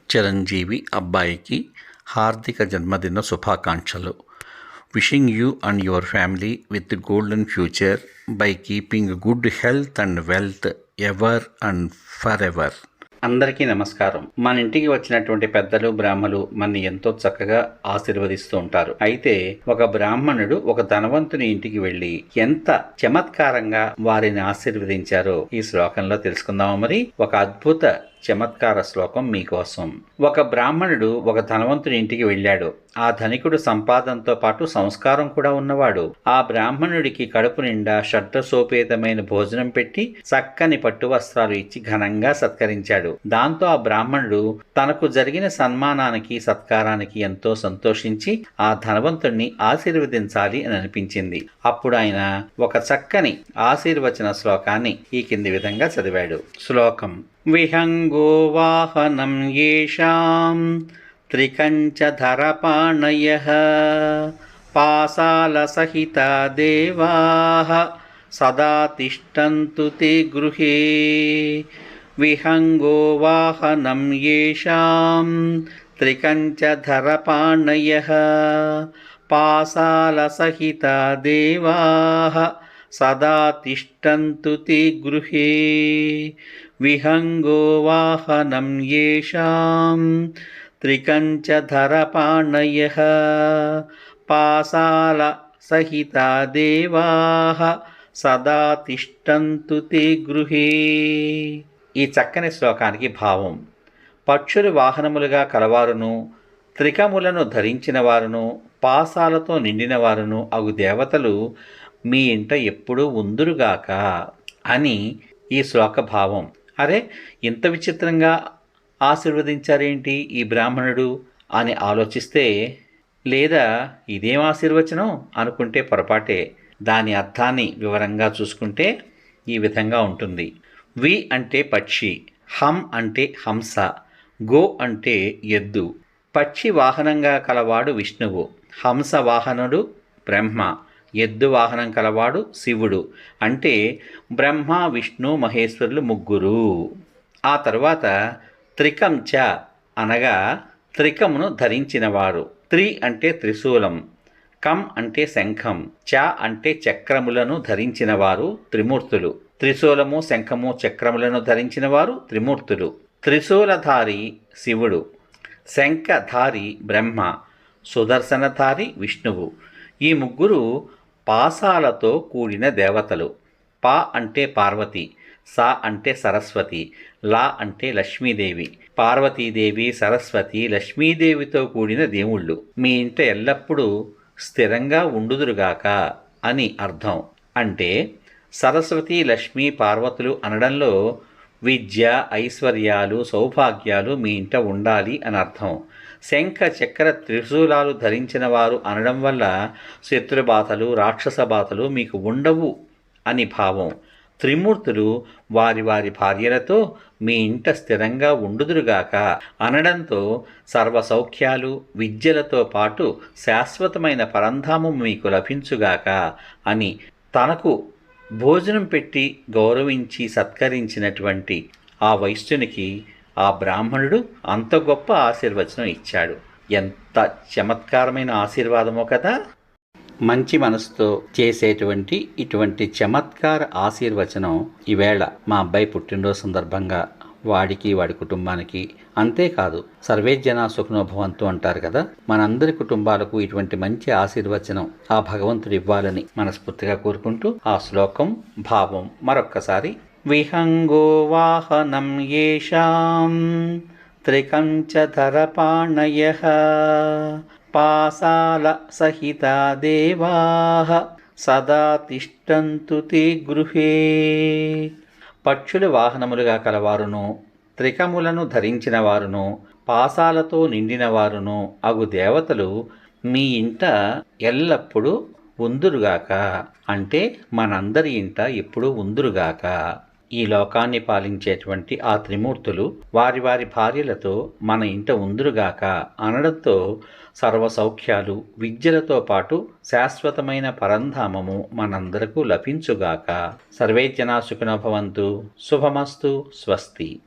చిరంజీవి అబ్బాయికి హార్దిక జన్మదిన శుభాకాంక్షలు. Wishing you and your family with golden future by keeping good health and wealth ever and for ever. అందరికీ నమస్కారం. మన ఇంటికి వచ్చినటువంటి పెద్దలు బ్రాహ్మలు మనని ఎంతో చక్కగా ఆశీర్వదిస్తూ ఉంటారు. అయితే ఒక బ్రాహ్మణుడు ఒక ధనవంతుని ఇంటికి వెళ్లి ఎంత చమత్కారంగా వారిని ఆశీర్వదించారో ఈ శ్లోకంలో తెలుసుకుందామా. మరి ఒక అద్భుత చమత్కార శ్లోకం మీకోసం. ఒక బ్రాహ్మణుడు ఒక ధనవంతుని ఇంటికి వెళ్ళాడు. ఆ ధనికుడు సంపాదనతో పాటు సంస్కారం కూడా ఉన్నవాడు. ఆ బ్రాహ్మణుడికి కడుపు నిండా షడ్రసోపేతమైన భోజనం పెట్టి చక్కని పట్టు వస్త్రాలు ఇచ్చి ఘనంగా సత్కరించాడు. దాంతో ఆ బ్రాహ్మణుడు తనకు జరిగిన సన్మానానికి సత్కారానికి ఎంతో సంతోషించి ఆ ధనవంతుణ్ణి ఆశీర్వదించాలి అని అనిపించింది. అప్పుడు ఆయన ఒక చక్కని ఆశీర్వచన శ్లోకాన్ని ఈ కింది విధంగా చదివాడు. శ్లోకం: విహంగో వాహనం యేషాం త్రికంచధరపాణయః పాశాల సహిత దేవాః సదా తిష్టంతు తే గృహే. విహంగో వాహనం యేషాం త్రికంచధరపాణయః పాశాల సహిత దేవాః సదా తిష్టంతు తే గృహే. విహంగో వాహనం యేషాం త్రికంచధరపాణయః పాశాల సహిత దేవాః సదా తిష్టంతు తే గృహే. ఈ చక్కని శ్లోకానికి భావం: పక్షులు వాహనములుగా కలవారును, త్రికములను ధరించిన వారును, పాశాలతో నిండిన వారును అగు దేవతలు మీ ఇంట ఎప్పుడూ ఉందురుగాక అని ఈ శ్లోక భావం. అరే, ఇంత విచిత్రంగా ఆశీర్వదించారేంటి ఈ బ్రాహ్మణుడు అని ఆలోచిస్తే, లేదా ఇదేం ఆశీర్వచనం అనుకుంటే పొరపాటే. దాని అర్థాన్ని వివరంగా చూసుకుంటే ఈ విధంగా ఉంటుంది. వి అంటే పక్షి, హం అంటే హంస, గో అంటే ఎద్దు. పక్షి వాహనంగా కలవాడు విష్ణువు, హంస వాహనుడు బ్రహ్మ, ఎద్దు వాహనం కలవాడు శివుడు. అంటే బ్రహ్మ విష్ణు మహేశ్వరులు ముగ్గురు. ఆ తరువాత త్రికంచ అనగా త్రికమును ధరించినవారు. త్రి అంటే త్రిశూలం, కం అంటే శంఖం, చ అంటే చక్రములను ధరించినవారు త్రిమూర్తులు. త్రిశూలము శంఖము చక్రములను ధరించినవారు త్రిమూర్తులు. త్రిశూలధారి శివుడు, శంఖధారి బ్రహ్మ, సుదర్శనధారి విష్ణువు. ఈ ముగ్గురు పాశాలతో కూడిన దేవతలు. పా అంటే పార్వతి, సా అంటే సరస్వతి, లా అంటే లక్ష్మీదేవి. పార్వతీదేవి, సరస్వతి, లక్ష్మీదేవితో కూడిన దేవుళ్ళు మీ ఇంట ఎల్లప్పుడూ స్థిరంగా ఉండుదురుగాక అని అర్థం. అంటే సరస్వతి, లక్ష్మీ, పార్వతులు అనడంలో విద్య, ఐశ్వర్యాలు, సౌభాగ్యాలు మీ ఇంట ఉండాలి అని అర్థం. శంఖ చక్ర త్రిశూలాలు ధరించిన వారు అనడం వల్ల శత్రుబాధలు, రాక్షస బాధలు మీకు ఉండవు అని భావం. త్రిమూర్తులు వారి వారి భార్యలతో మీ ఇంట స్థిరంగా ఉండుదురుగాక అనడంతో సర్వసౌఖ్యాలు, విద్యలతో పాటు శాశ్వతమైన పరంధామం మీకు లభించుగాక అని తనకు భోజనం పెట్టి గౌరవించి సత్కరించినటువంటి ఆ వైశ్యునికి ఆ బ్రాహ్మణుడు అంత గొప్ప ఆశీర్వచనం ఇచ్చాడు. ఎంత చమత్కారమైన ఆశీర్వాదమో కదా. మంచి మనసుతో చేసేటువంటి ఇటువంటి చమత్కార ఆశీర్వచనం ఈవేళ మా అబ్బాయి పుట్టినరోజు సందర్భంగా వాడికి, వాడి కుటుంబానికి, అంతేకాదు సర్వే జనా సుఖినో భవంతు అంటారు కదా, మనందరి కుటుంబాలకు ఇటువంటి మంచి ఆశీర్వచనం ఆ భగవంతుడు ఇవ్వాలని మనస్ఫూర్తిగా కోరుకుంటూ ఆ శ్లోకం భావం మరొక్కసారి: విహంగో వాహనం యేషాం త్రికంచధరపాణయః పాశాల సహిత దేవాః సదా తిష్టంతు తే గృహే. పక్షులు వాహనములుగా కలవారును, త్రికములను ధరించిన వారును, పాశాలతో నిండిన వారును అగు దేవతలు మీ ఇంట ఎల్లప్పుడూ ఉందురుగాక. అంటే మనందరి ఇంట ఎప్పుడూ ఉందురుగాక. ఈ లోకాన్ని పాలించేటువంటి ఆ త్రిమూర్తులు వారి వారి భార్యలతో మన ఇంట ఉందురుగాక అనడంతో సర్వసౌఖ్యాలు, విద్యలతో పాటు శాశ్వతమైన పరంధామము మనందరకు లభించుగాక. సర్వే జనా సుఖినో భవంతు. శుభమస్తు. స్వస్తి.